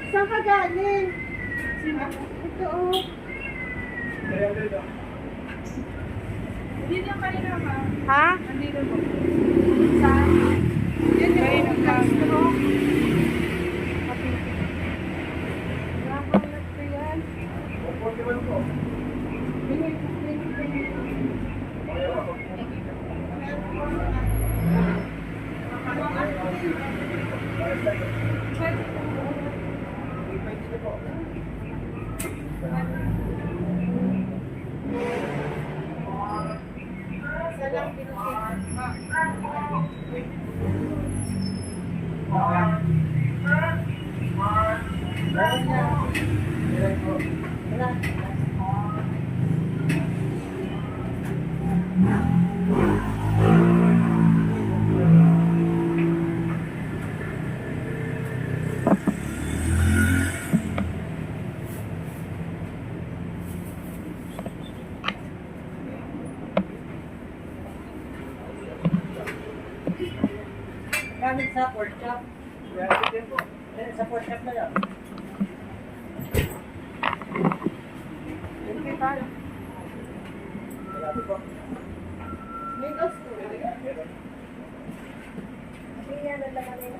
Saan ka galing? Sino? Ito oh. Hindi lang kanina ma. Ha? Nandito po. Saan? Yun yung Castro. Nakahanap ko yan. Salang pinusin. Gamit sa pork chop. Sa pork chop na lang. Okay, tayo. May gusto. Hindi yan ang laman nila.